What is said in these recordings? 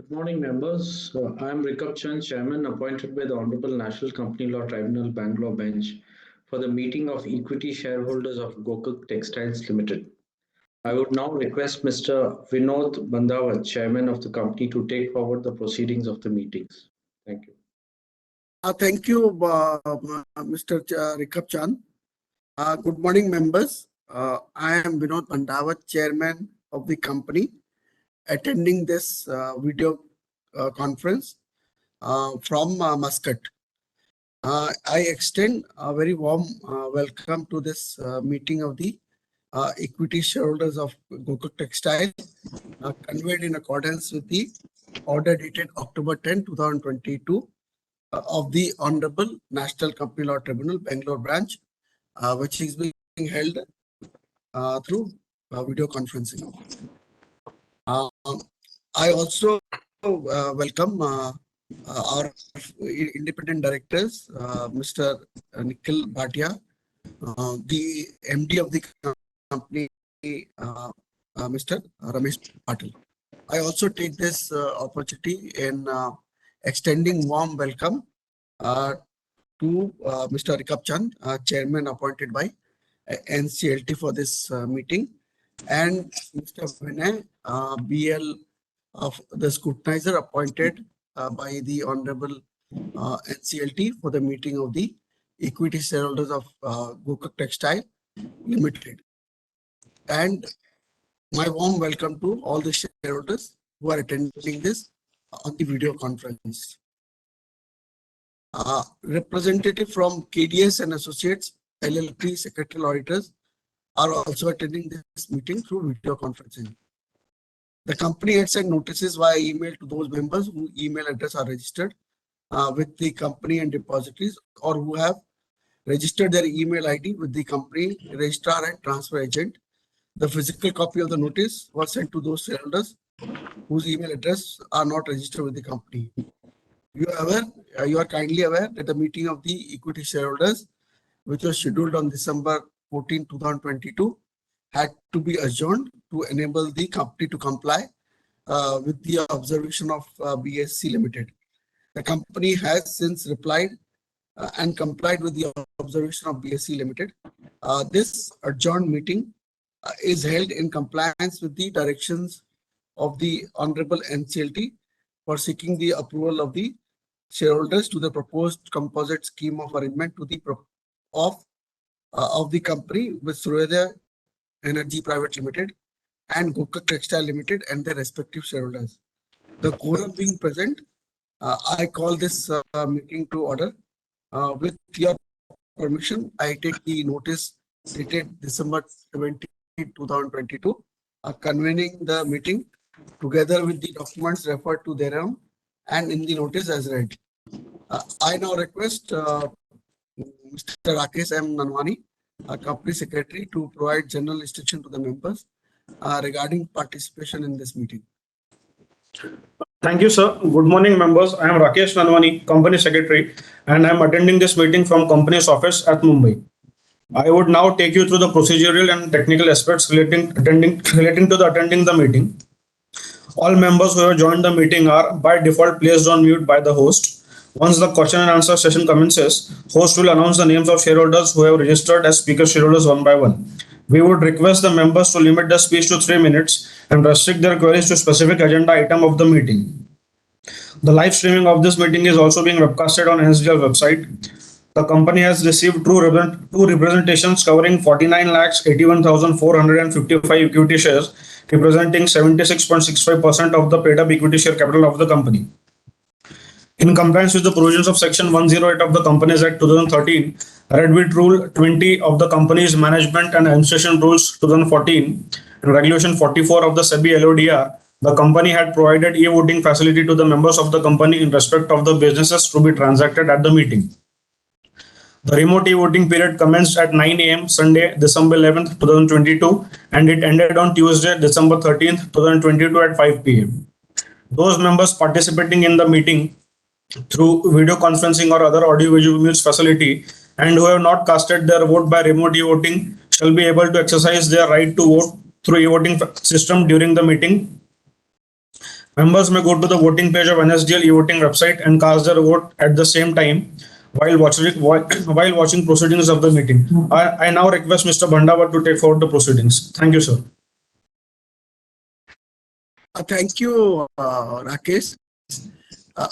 Good morning, members. I am Rikab Chand, Chairman appointed by the Honorable National Company Law Tribunal, Bangalore Bench for the meeting of equity shareholders of Gokak Textiles Limited. I would now request Mr. Vinod Bandawat, Chairman of the company, to take forward the proceedings of the meetings. Thank you. Thank you, Mr. Rikab Chand. Good morning, members. I am Vinod Bandawat, Chairman of the company, attending this video conference from Muscat. I extend a very warm welcome to this meeting of the equity shareholders of Gokak Textile, convened in accordance with the order dated October 10, 2022 of the Honorable National Company Law Tribunal, Bangalore branch, which is being held through video conferencing. I also welcome our independent directors, Mr. Nikhil Bhatia, the MD of the company, Mr. Ramesh Patil. I also take this opportunity in extending warm welcome to Mr. Rikab Chand, Chairman appointed by NCLT for this meeting, and Mr. Vinay, BL of the scrutinizer appointed by the Honorable NCLT for the meeting of the equity shareholders of Gokak Textile Limited. And my warm welcome to all the shareholders who are attending this on the video conference. Representative from KDS and Associates, LLP Secretarial Auditors are also attending this meeting through video conferencing. The company had sent notices via email to those members whose email address are registered with the company and depositories, or who have registered their email ID with the company registrar and transfer agent. The physical copy of the notice was sent to those shareholders whose email address are not registered with the company. You are kindly aware that the meeting of the equity shareholders, which was scheduled on December 14, 2022, had to be adjourned to enable the company to comply with the observation of BSC Limited. The company has since replied and complied with the observation of BSC Limited. This adjourned meeting is held in compliance with the directions of the Honorable NCLT for seeking the approval of the shareholders to the proposed composite scheme of arrangement to the of the company with Surya Energy Private Limited and Gokak Textile Limited and their respective shareholders. The quorum being present, I call this meeting to order. With your permission, I take the notice dated December 17, 2022, convening the meeting together with the documents referred to thereon and in the notice as read. I now request Mr. Rakesh M. Nanwani, Company Secretary, to provide general instruction to the members regarding participation in this meeting. Thank you, sir. Good morning, members. I am Rakesh Nanwani, Company Secretary, and I am attending this meeting from Company's office at Mumbai. I would now take you through the procedural and technical aspects relating to attending the meeting. All members who have joined the meeting are by default placed on mute by the host. Once the question and answer session commences, host will announce the names of shareholders who have registered as speaker shareholders one by one. We would request the members to limit the speech to 3 minutes and restrict their queries to specific agenda item of the meeting. The live streaming of this meeting is also being webcasted on NSDL website. The company has received two representations covering 49,81,455 equity shares, representing 76.65% of the paid-up equity share capital of the company. In compliance with the provisions of Section 108 of the Companies Act 2013, read with Rule 20 of the Company's Management and Administration Rules 2014, and Regulation 44 of the SEBI LODR, the company had provided e-voting facility to the members of the company in respect of the businesses to be transacted at the meeting. The remote e-voting period commenced at 9 a.m. Sunday, December 11th, 2022, and it ended on Tuesday, December 13th, 2022 at 5 p.m. Those members participating in the meeting through video conferencing or other audio-visual means facility and who have not casted their vote by remote e-voting shall be able to exercise their right to vote through e-voting system during the meeting. Members may go to the voting page of NSDL e-voting website and cast their vote at the same time while watching proceedings of the meeting. I now request Mr. Bhandawar to take forward the proceedings. Thank you, sir. Thank you, Rakesh.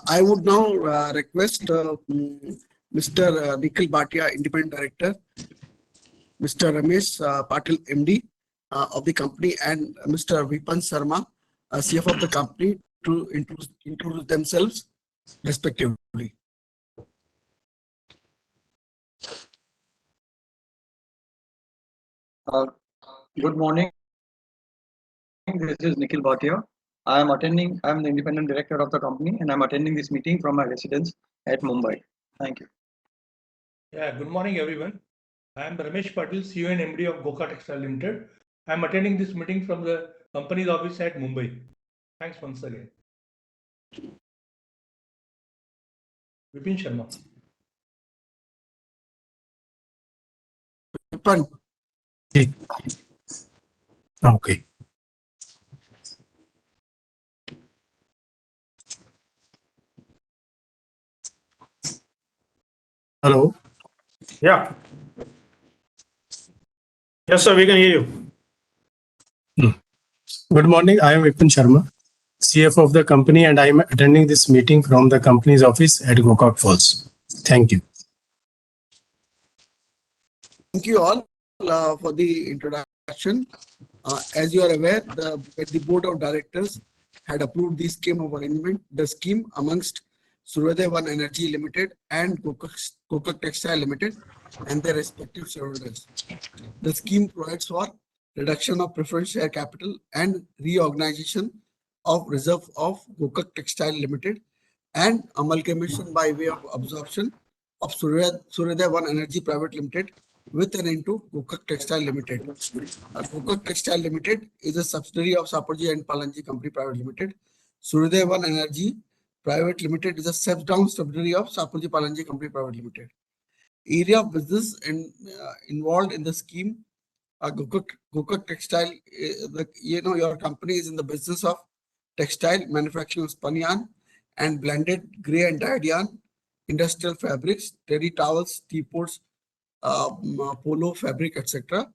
I would now request Mr. Nikhil Bhatia, Independent Director, Mr. Ramesh Patil, MD of the company, and Mr. Vipan Sharma, CFO of the company, to introduce themselves respectively. Good morning. This is Nikhil Bhatia. I am the independent director of the company, and I'm attending this meeting from my residence at Mumbai. Thank you. Yeah, good morning, everyone. I am Ramesh Patil, CEO and MD of Goka Textile Limited. I am attending this meeting from the company's office at Mumbai. Thanks once again. Vipin Sharma. Vipan. Okay. Hello. Yeah. Yes, sir, we can hear you. Good morning. I am Vipin Sharma, CFO of the company, and I am attending this meeting from the company's office at Gokak Falls. Thank you. Thank you all for the introduction. As you are aware, the board of directors had approved the scheme of arrangement, the scheme amongst Suryoday One Energy Limited and Gokak Textile Limited and their respective shareholders. The scheme provides for reduction of preference share capital and reorganization of reserve of Gokak Textile Limited and amalgamation by way of absorption of Suryoday One Energy Private Limited with and into Gokak Textile Limited. Gokak Textile Limited is a subsidiary of Saparji and Palanji Company Private Limited. Suryoday One Energy Private Limited is a step-down subsidiary of Saparji Palanji Company Private Limited. Area of business involved in the scheme, Gokak Textile, your company is in the business of textile manufacturing of spun yarn and blended grey and dyed yarn, industrial fabrics, terry towels, teapots, polo fabric, etc.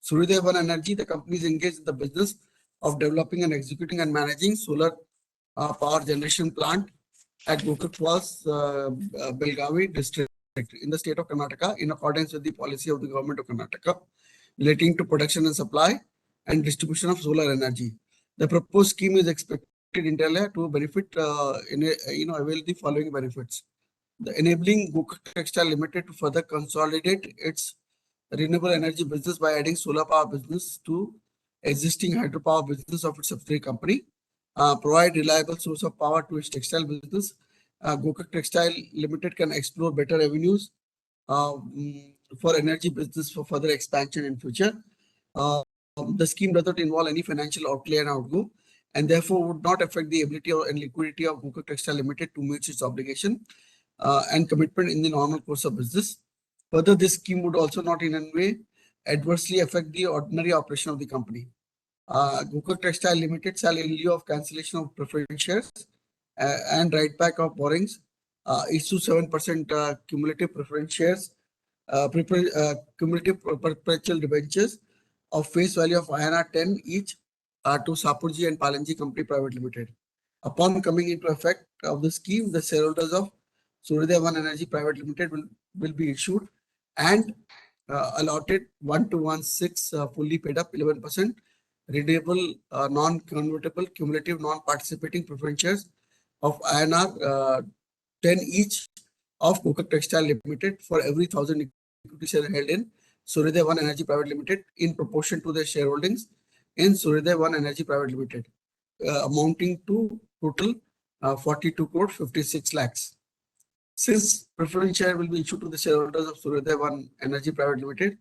Suryoday One Energy, the company is engaged in the business of developing and executing and managing solar power generation plant at Gokak Falls, Belgavi district in the state of Karnataka in accordance with the policy of the government of Karnataka relating to production and supply and distribution of solar energy. The proposed scheme is expected inter to benefit, avail the following benefits. The enabling Gokak Textile Limited to further consolidate its renewable energy business by adding solar power business to existing hydropower business of its subsidiary company, provide reliable source of power to its textile business. Gokak Textile Limited can explore better avenues for energy business for further expansion in future. The scheme does not involve any financial outlay and outgo, and therefore would not affect the ability and liquidity of Gokak Textile Limited to meet its obligation and commitment in the normal course of business. Further, this scheme would also not in any way adversely affect the ordinary operation of the company. Gokak Textile Limited shall, in lieu of cancellation of preference shares and write back of borrowings, issue 7% cumulative preference shares, cumulative perpetual debentures of face value of INR 10 each to Saparji and Palanji Company Private Limited. Upon coming into effect of the scheme, the shareholders of Suryoday One Energy Private Limited will be issued and allotted 1:16 fully paid up 11% redeemable non-convertible cumulative non-participating preference shares of INR 10 each of Gokak Textile Limited for every 1,000 equity share held in Suryoday One Energy Private Limited in proportion to their shareholdings in Suryoday One Energy Private Limited, amounting to total 42 crore 56 lakhs. Since preference share will be issued to the shareholders of Suryoday One Energy Private Limited,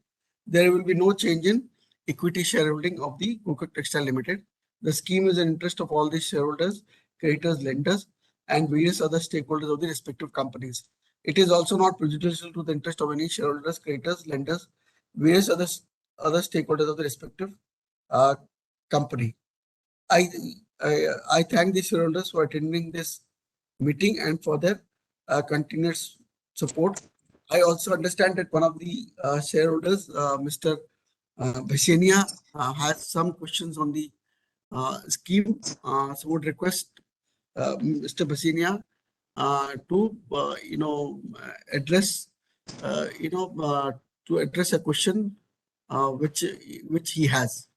there will be no change in equity shareholding of the Gokak Textile Limited. The scheme is in interest of all the shareholders, creditors, lenders, and various other stakeholders of the respective companies. It is also not prejudicial to the interest of any shareholders, creditors, lenders, various other stakeholders of the respective company. I thank the shareholders for attending this meeting and for their continuous support. I also understand that one of the shareholders, Mr. Bhassenia, has some questions on the scheme. So would request Mr. Bhassenia to address to address a question which he has.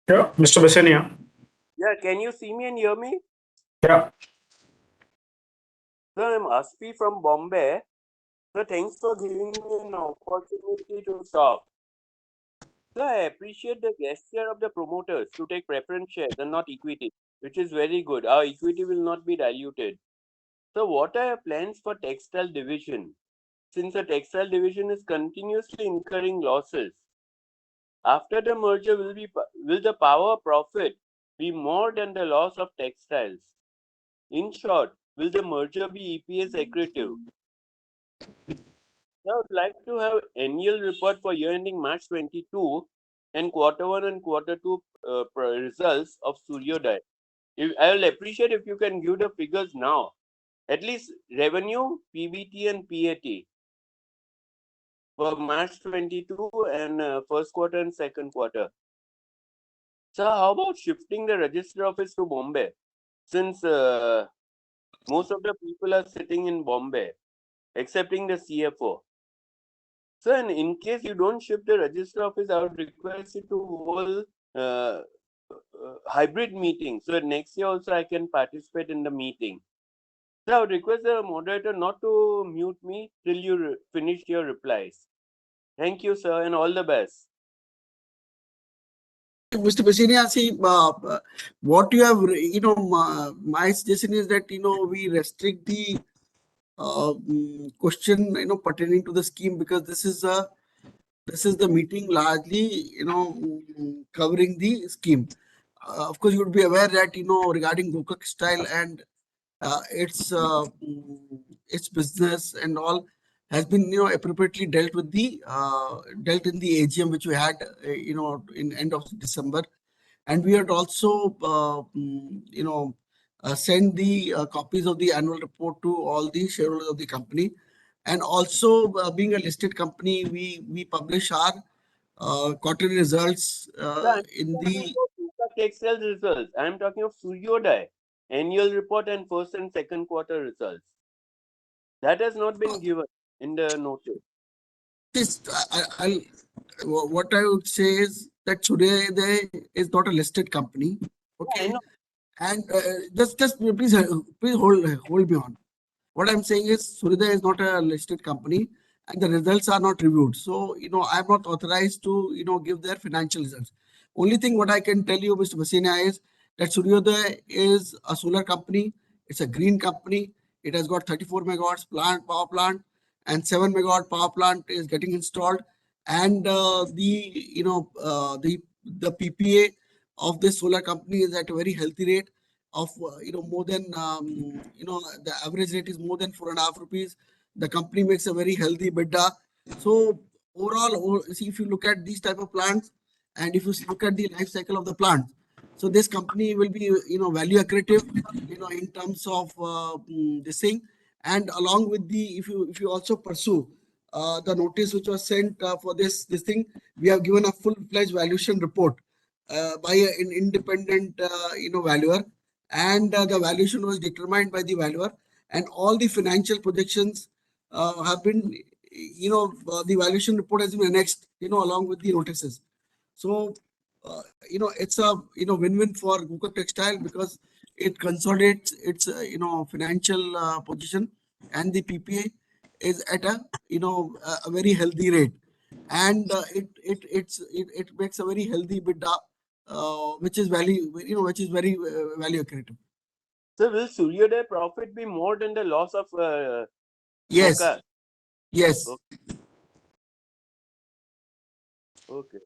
Yeah, Mr. Besenia. Yeah, can you see me and hear me? Yeah. Sir, I'm Aspi from Bombay. Sir, thanks for giving me an opportunity to talk. Sir, I appreciate the gesture of the promoters to take preference shares and not equity, which is very good. Our equity will not be diluted. So, what are your plans for textile division? Since the textile division is continuously incurring losses, after the merger, will the power profit be more than the loss of textiles? In short, will the merger be EPS accretive? I would like to have annual report for year ending March 22 and quarter 1 and quarter 2 results of Suryodaya. I will appreciate if you can give the figures now. At least revenue, PBT and PAT for March 22 and first quarter and second quarter. So how about shifting the register office to Bombay? Since most of the people are sitting in Bombay, excepting the CFO. So, in case you don't shift the register office, I would request you to hold hybrid meeting. So next year also I can participate in the meeting. So I would request the moderator not to mute me till you finish your replies. Thank you, sir, and all the best. Mr. Bhassenia, see, what you have, my suggestion is that, we restrict the question, pertaining to the scheme, because this is the meeting largely, covering the scheme. Of course, you would be aware that, regarding Gokak Style and its business and all has been, appropriately dealt in the AGM which we had, in end of December, and we had also, send the copies of the annual report to all the shareholders of the company, and also being a listed company, we publish our quarterly results in the Textile results. I am talking of Suryodaya annual report and first and second quarter results. That has not been given in the notice. What I would say is that Suryodaya is not a listed company. Okay. I know. And just please hold me on. What I'm saying is Suryodaya is not a listed company and the results are not reviewed. So, I'm not authorized to, give their financial results. Only thing what I can tell you, Mr. Bhassenia, is that Suryodaya is a solar company. It's a green company. It has got 34 megawatts power plant, and 7 megawatt power plant is getting installed. And the PPA of this solar company is at a very healthy rate of more than the average rate is more than 4.5 rupees. The company makes a very healthy EBITDA. So overall, see, if you look at these type of plants and if you look at the life cycle of the plant, so this company will be value accretive in terms of this thing. And along with the if you also pursue the notice which was sent for this thing, we have given a full-fledged valuation report by an independent valuer, and the valuation was determined by the valuer, and all the financial projections have been the valuation report has been annexed along with the notices. So it's a win-win for Gokak Textile because it consolidates its financial position, and the PPA is at a a very healthy rate, and it makes a very healthy EBITDA, which is very value accretive. So will Suryodaya profit be more than the loss of Yes. Gokak? Yes. Okay.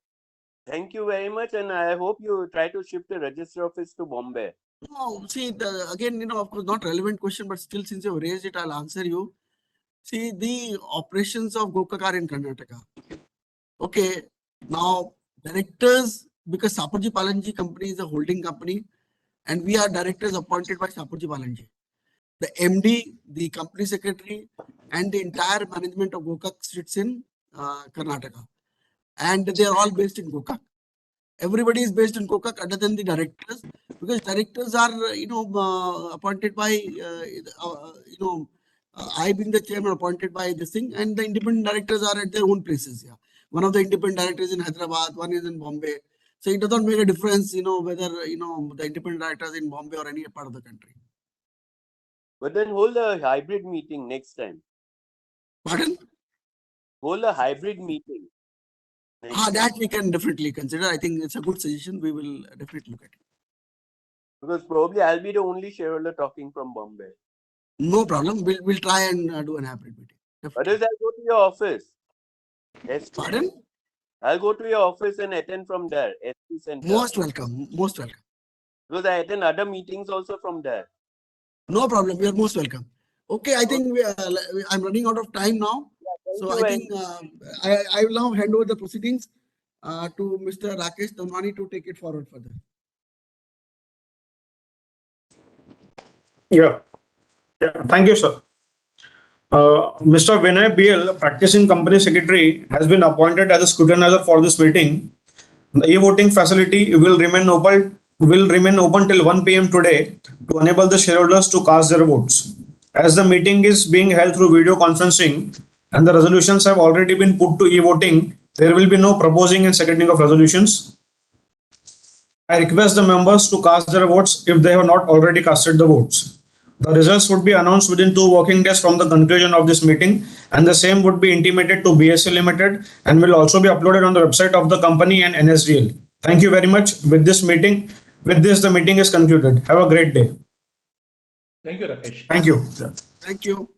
Thank you very much, and I hope you try to shift the register office to Bombay. No, see, again, of course, not relevant question, but still, since you've raised it, I'll answer you. See, the operations of Gokak are in Karnataka. Okay. Now, directors because Sapurji Palanji company is a holding company and we are directors appointed by Sapurji Palanji. The MD, the company secretary, and the entire management of Gokak sits in Karnataka. And they are all based in Gokak. Everybody is based in Gokak other than the directors, because directors are, appointed by, I being the chairman appointed by this thing, and the independent directors are at their own places. Yeah. One of the independent directors is in Hyderabad, one is in Bombay. So it doesn't make a difference, whether, the independent directors in Bombay or any part of the country. But then hold a hybrid meeting next time. Pardon? Hold a hybrid meeting. That we can definitely consider. I think it's a good suggestion. We will definitely look at it. Because probably I'll be the only shareholder talking from Bombay. No problem. We'll try and do an hybrid meeting. Definitely. Others, I'll go to your office. SP. Pardon? I'll go to your office and attend from there. SP Center. Most welcome. Most welcome. Because I attend other meetings also from there. No problem. You are most welcome. Okay, I think I'm running out of time now. So I think I will now hand over the proceedings to Mr. Rakesh Dhamani to take it forward further. Yeah. Thank you, sir. Mr. Vinay BL, practicing company secretary, has been appointed as a scrutinizer for this meeting. The e-voting facility will remain open till 1 p.m. today to enable the shareholders to cast their votes. As the meeting is being held through video conferencing and the resolutions have already been put to e-voting, there will be no proposing and seconding of resolutions. I request the members to cast their votes if they have not already casted the votes. The results would be announced within 2 working days from the conclusion of this meeting, and the same would be intimated to BSE Limited and will also be uploaded on the website of the company and NSDL. Thank you very much. With this, the meeting is concluded. Have a great day. Thank you, Rakesh. Thank you. Thank you.